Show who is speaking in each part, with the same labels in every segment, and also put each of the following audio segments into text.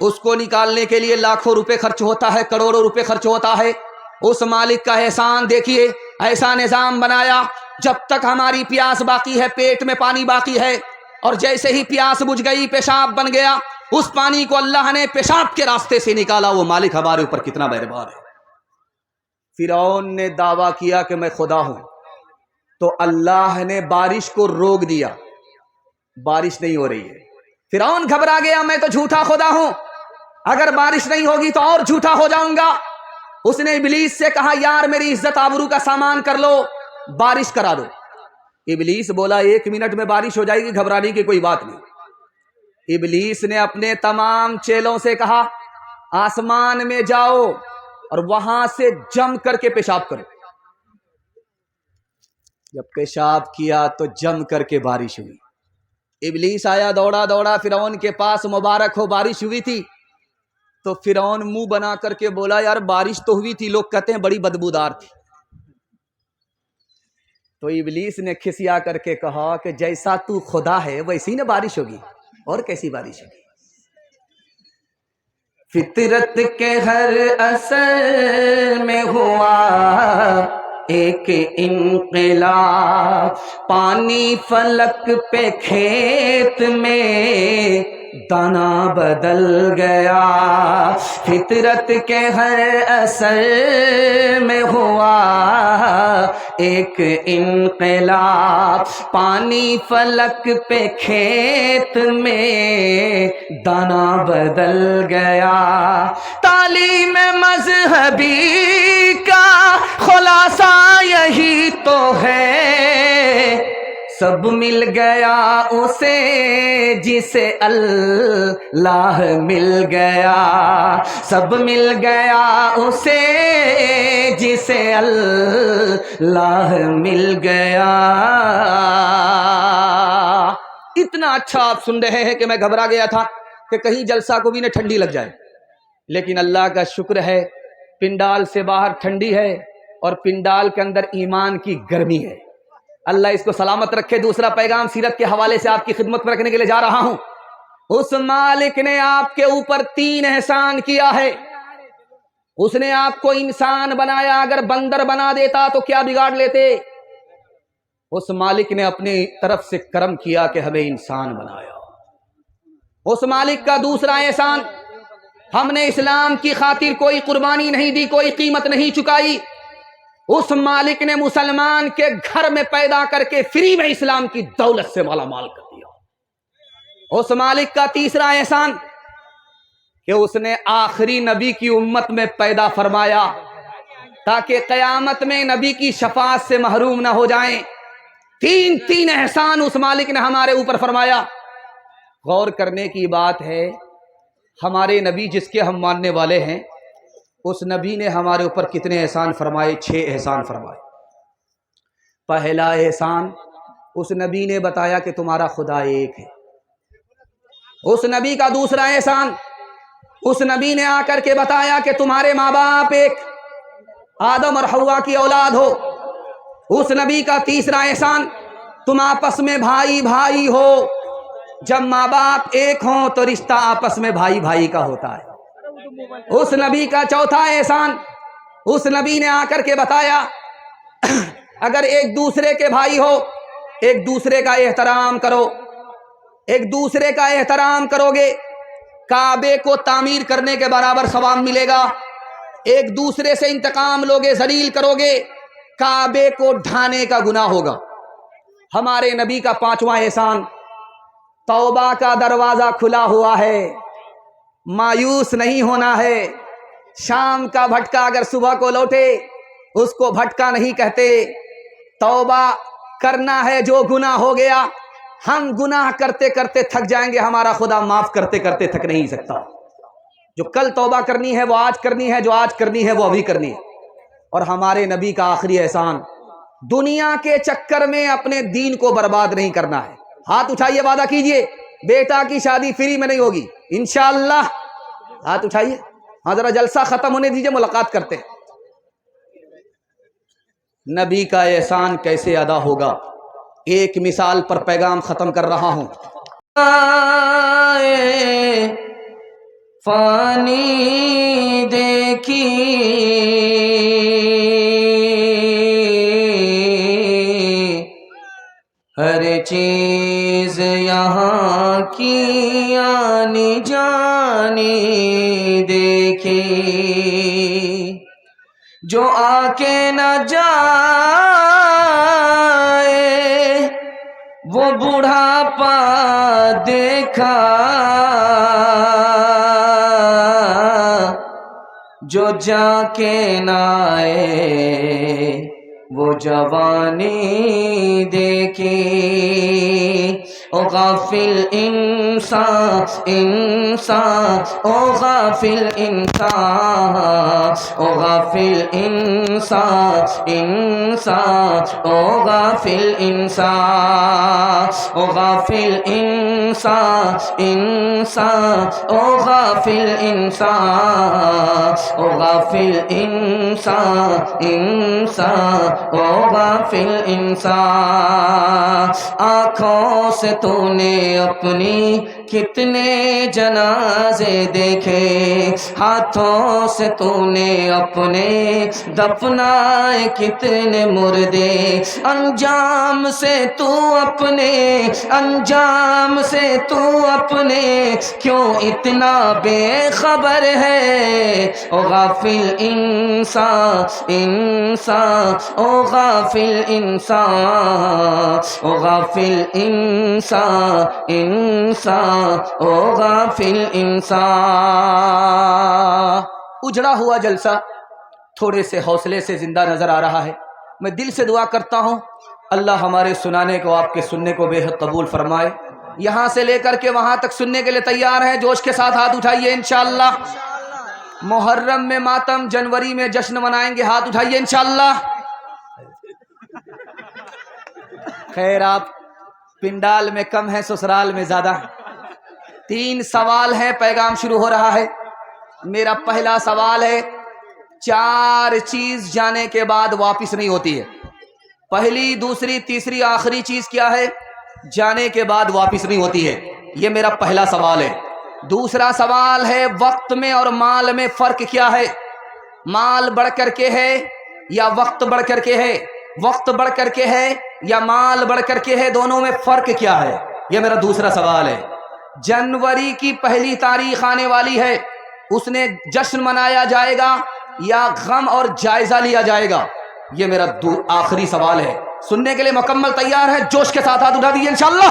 Speaker 1: اس کو نکالنے کے لیے لاکھوں روپے خرچ ہوتا ہے، کروڑوں روپے خرچ ہوتا ہے۔ اس مالک کا احسان دیکھیے، ایسا نظام بنایا جب تک ہماری پیاس باقی ہے، پیٹ میں پانی باقی ہے، اور جیسے ہی پیاس بجھ گئی، پیشاب بن گیا، اس پانی کو اللہ نے پیشاب کے راستے سے نکالا۔ وہ مالک ہمارے اوپر کتنا مہربان ہے۔ فرعون نے دعویٰ کیا کہ میں خدا ہوں، تو اللہ نے بارش کو روک دیا، بارش نہیں ہو رہی ہے۔ فرعون گھبرا گیا، میں تو جھوٹا خدا ہوں، اگر بارش نہیں ہوگی تو اور جھوٹا ہو جاؤں گا۔ اس نے ابلیس سے کہا یار میری عزت آبرو کا سامان کر لو، بارش کرا دو۔ ابلیس بولا 1 منٹ میں بارش ہو جائے گی، گھبرانے کی کوئی بات نہیں۔ ابلیس نے اپنے تمام چیلوں سے کہا آسمان میں جاؤ اور وہاں سے جم کر کے پیشاب کرو۔ جب پیشاب کیا تو جم کر کے بارش ہوئی۔ ابلیس آیا دوڑا دوڑا فرعون کے پاس، مبارک ہو بارش ہوئی تھی۔ تو فرعون منہ بنا کر کے بولا یار بارش تو ہوئی تھی، لوگ کہتے ہیں بڑی بدبودار تھی۔ تو ابلیس نے کھسیا کر کے کہا کہ جیسا تو خدا ہے ویسی نہ بارش ہوگی، اور کیسی بارش ہوگی؟ فطرت کے ہر اثر میں ہوا ایک انقلاب، پانی فلک پہ کھیت میں دانا بدل گیا۔ فطرت کے ہر اثر میں ہوا ایک انقلاب، پانی فلک پہ کھیت میں دانا بدل گیا۔ تعلیم مذہبی کا خلاصہ یہی تو ہے، سب مل گیا اسے جسے اللہ مل گیا، سب مل گیا اسے جسے اللہ مل گیا۔ اتنا اچھا آپ سن رہے ہیں کہ میں گھبرا گیا تھا کہ کہیں جلسہ کو بھی نہ ٹھنڈی لگ جائے، لیکن اللہ کا شکر ہے پنڈال سے باہر ٹھنڈی ہے اور پنڈال کے اندر ایمان کی گرمی ہے۔ اللہ اس کو سلامت رکھے۔ دوسرا پیغام سیرت کے حوالے سے آپ کی خدمت میں رکھنے کے لیے جا رہا ہوں۔ اس مالک نے آپ کے اوپر 3 احسان کیا ہے۔ اس نے آپ کو انسان بنایا، اگر بندر بنا دیتا تو کیا بگاڑ لیتے؟ اس مالک نے اپنی طرف سے کرم کیا کہ ہمیں انسان بنایا۔ اس مالک کا دوسرا احسان، ہم نے اسلام کی خاطر کوئی قربانی نہیں دی، کوئی قیمت نہیں چکائی۔ اس مالک نے مسلمان کے گھر میں پیدا کر کے فری میں اسلام کی دولت سے مالا مال کر دیا۔ اس مالک کا تیسرا احسان کہ اس نے آخری نبی کی امت میں پیدا فرمایا تاکہ قیامت میں نبی کی شفاعت سے محروم نہ ہو جائیں۔ 3 احسان اس مالک نے ہمارے اوپر فرمایا۔ غور کرنے کی بات ہے، ہمارے نبی جس کے ہم ماننے والے ہیں، اس نبی نے ہمارے اوپر کتنے احسان فرمائے؟ 6 احسان فرمائے۔ پہلا احسان، اس نبی نے بتایا کہ تمہارا خدا ایک ہے۔ اس نبی کا دوسرا احسان، اس نبی نے آ کر کے بتایا کہ تمہارے ماں باپ ایک آدم اور حوا کی اولاد ہو۔ اس نبی کا تیسرا احسان، تم آپس میں بھائی بھائی ہو۔ جب ماں باپ ایک ہوں تو رشتہ آپس میں بھائی بھائی کا ہوتا ہے۔ اس نبی کا چوتھا احسان، اس نبی نے آ کر کے بتایا اگر ایک دوسرے کے بھائی ہو، ایک دوسرے کا احترام کرو۔ ایک دوسرے کا احترام کرو گے، کعبے کو تعمیر کرنے کے برابر ثواب ملے گا۔ ایک دوسرے سے انتقام لوگے، ذلیل کرو گے، کعبے کو ڈھانے کا گناہ ہوگا۔ ہمارے نبی کا 5واں احسان، توبہ کا دروازہ کھلا ہوا ہے، مایوس نہیں ہونا ہے۔ شام کا بھٹکا اگر صبح کو لوٹے اس کو بھٹکا نہیں کہتے۔ توبہ کرنا ہے، جو گناہ ہو گیا، ہم گناہ کرتے کرتے تھک جائیں گے، ہمارا خدا معاف کرتے کرتے تھک نہیں سکتا۔ جو کل توبہ کرنی ہے وہ آج کرنی ہے، جو آج کرنی ہے وہ ابھی کرنی ہے۔ اور ہمارے نبی کا آخری احسان، دنیا کے چکر میں اپنے دین کو برباد نہیں کرنا ہے۔ ہاتھ اٹھائیے، وعدہ کیجئے بیٹا کی شادی فری میں نہیں ہوگی انشاءاللہ۔ ہاتھ اٹھائیے، ہاں ذرا جلسہ ختم ہونے دیجئے، ملاقات کرتے ہیں۔ نبی کا احسان کیسے ادا ہوگا؟ ایک مثال پر پیغام ختم کر رہا ہوں۔
Speaker 2: فانی دیکھی ہر چیز یہاں کی آنی جانی دیکھی، جو آ کے نہ جائے وہ بڑھاپا دیکھا، جو جا کے نہ آئے وہ جوانی دیکھی۔ او غافل انسان انسان، او غافل انسان، او غافل انسان انسان، او غافل انسان، او غافل انسان انسان، او غافل انسان، او غافل انسان انسان، او غافل انسان۔ آنکھوں سے تو نے اپنی کتنے جنازے دیکھے، ہاتھوں سے تو نے اپنے دفنائے کتنے مردے، انجام سے تو اپنے، انجام سے تو اپنے کیوں اتنا بے خبر ہے؟ او غافل انسان انسان، او غافل انسان، او غافل انسان انسان، او غافل انسان۔
Speaker 1: اجڑا ہوا جلسہ تھوڑے سے حوصلے سے زندہ نظر آ رہا ہے۔ میں دل سے دعا کرتا ہوں اللہ ہمارے سنانے کو، آپ کے سننے کو بے حد قبول فرمائے۔ یہاں سے لے کر کے وہاں تک سننے کے لیے تیار ہیں؟ جوش کے ساتھ ہاتھ اٹھائیے انشاءاللہ۔ محرم میں ماتم، جنوری میں جشن منائیں گے، ہاتھ اٹھائیے انشاءاللہ۔ خیر آپ پنڈال میں کم ہیں، سسرال میں زیادہ ہیں۔ 3 سوال ہیں، پیغام شروع ہو رہا ہے۔ میرا پہلا سوال ہے، 4 چیز جانے کے بعد واپس نہیں ہوتی ہے۔ پہلی، دوسری، تیسری، آخری چیز کیا ہے؟ جانے کے بعد واپس نہیں ہوتی ہے۔ یہ میرا پہلا سوال ہے۔ دوسرا سوال ہے، وقت میں اور مال میں فرق کیا ہے؟ مال بڑھ کر کے ہے یا وقت بڑھ کر کے ہے؟ وقت بڑھ کر کے ہے یا مال بڑھ کر کے ہے؟ دونوں میں فرق کیا ہے؟ یہ میرا دوسرا سوال ہے۔ جنوری کی پہلی تاریخ آنے والی ہے، اس نے جشن منایا جائے گا یا غم اور جائزہ لیا جائے گا؟ یہ میرا آخری سوال ہے۔ سننے کے لیے مکمل تیار ہے؟ جوش کے ساتھ ہاتھ اٹھا دیجیے انشاءاللہ۔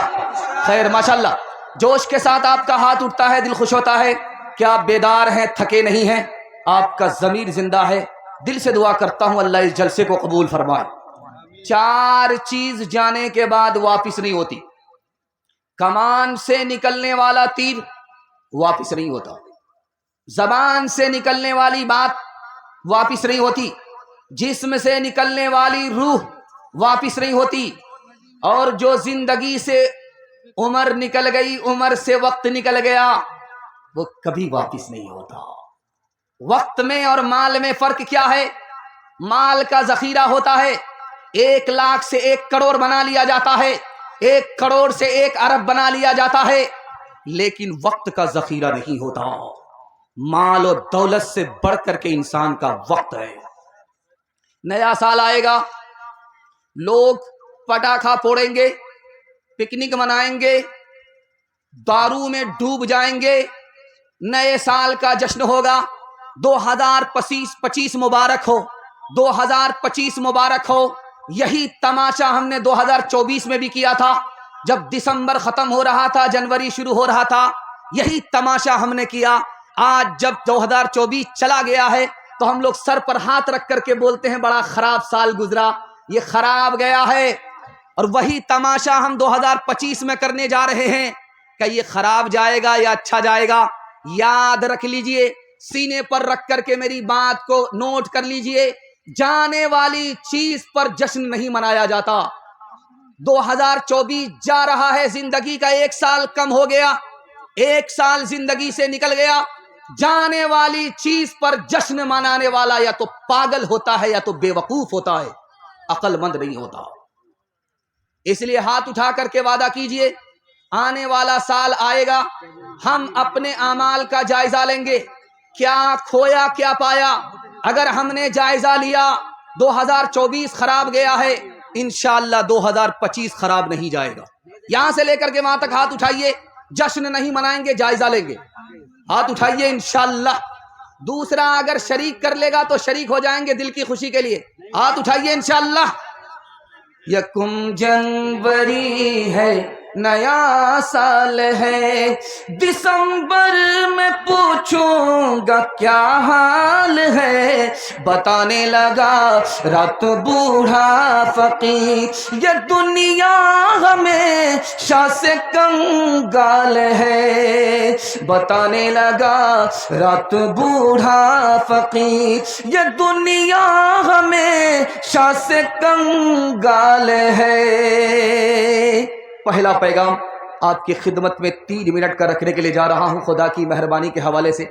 Speaker 1: خیر ماشاءاللہ، جوش کے ساتھ آپ کا ہاتھ اٹھتا ہے، دل خوش ہوتا ہے کہ آپ بیدار ہیں، تھکے نہیں ہیں، آپ کا ضمیر زندہ ہے۔ دل سے دعا کرتا ہوں اللہ اس جلسے کو قبول فرمائے۔ 4 چیز جانے کے بعد واپس نہیں ہوتی۔ کمان سے نکلنے والا تیر واپس نہیں ہوتا، زبان سے نکلنے والی بات واپس نہیں ہوتی، جسم سے نکلنے والی روح واپس نہیں ہوتی، اور جو زندگی سے عمر نکل گئی، عمر سے وقت نکل گیا، وہ کبھی واپس نہیں ہوتا۔ وقت میں اور مال میں فرق کیا ہے؟ مال کا ذخیرہ ہوتا ہے، 1 لاکھ سے 1 کروڑ بنا لیا جاتا ہے، 1 کروڑ سے 1 ارب بنا لیا جاتا ہے، لیکن وقت کا ذخیرہ نہیں ہوتا۔ مال اور دولت سے بڑھ کر کے انسان کا وقت ہے۔ نیا سال آئے گا، لوگ پٹاخہ پھوڑیں گے، پکنک منائیں گے، دارو میں ڈوب جائیں گے، نئے سال کا جشن ہوگا۔ 2025 مبارک ہو، 2025 مبارک ہو۔ یہی تماشا ہم نے 2024 میں بھی کیا تھا، جب دسمبر ختم ہو رہا تھا، جنوری شروع ہو رہا تھا، یہی تماشا ہم نے کیا۔ آج جب 2024 چلا گیا ہے تو ہم لوگ سر پر ہاتھ رکھ کر کے بولتے ہیں بڑا خراب سال گزرا، یہ خراب گیا ہے، اور وہی تماشا ہم 2025 میں کرنے جا رہے ہیں۔ کہ یہ خراب جائے گا یا اچھا جائے گا؟ یاد رکھ لیجئے، سینے پر رکھ کر کے میری بات کو نوٹ کر لیجئے، جانے والی چیز پر جشن نہیں منایا جاتا۔ 2024 جا رہا ہے، زندگی کا 1 سال کم ہو گیا، 1 سال زندگی سے نکل گیا۔ جانے والی چیز پر جشن منانے والا یا تو پاگل ہوتا ہے یا تو بے وقوف ہوتا ہے، عقل مند نہیں ہوتا۔ اس لیے ہاتھ اٹھا کر کے وعدہ کیجئے آنے والا سال آئے گا، ہم اپنے اعمال کا جائزہ لیں گے، کیا کھویا کیا پایا۔ اگر ہم نے جائزہ لیا 2024 خراب گیا ہے، انشاءاللہ 2025 خراب نہیں جائے گا۔ یہاں سے لے کر کے وہاں تک ہاتھ اٹھائیے، جشن نہیں منائیں گے، جائزہ لیں گے، ہاتھ اٹھائیے انشاءاللہ۔ دوسرا اگر شریک کر لے گا تو شریک ہو جائیں گے دل کی خوشی کے لیے، ہاتھ اٹھائیے انشاءاللہ۔
Speaker 2: یکم جنوری ہے، نیا سال ہے، دسمبر میں پوچھوں گا کیا حال ہے، بتانے لگا رات بوڑھا فقیر، یہ دنیا ہمیشہ سے کنگال ہے، بتانے لگا رات بوڑھا فقیر، یہ دنیا ہمیشہ سے کنگال ہے۔
Speaker 1: پہلا پیغام آپ کی خدمت میں 3 منٹ کا رکھنے کے لیے جا رہا ہوں خدا کی مہربانی کے حوالے سے۔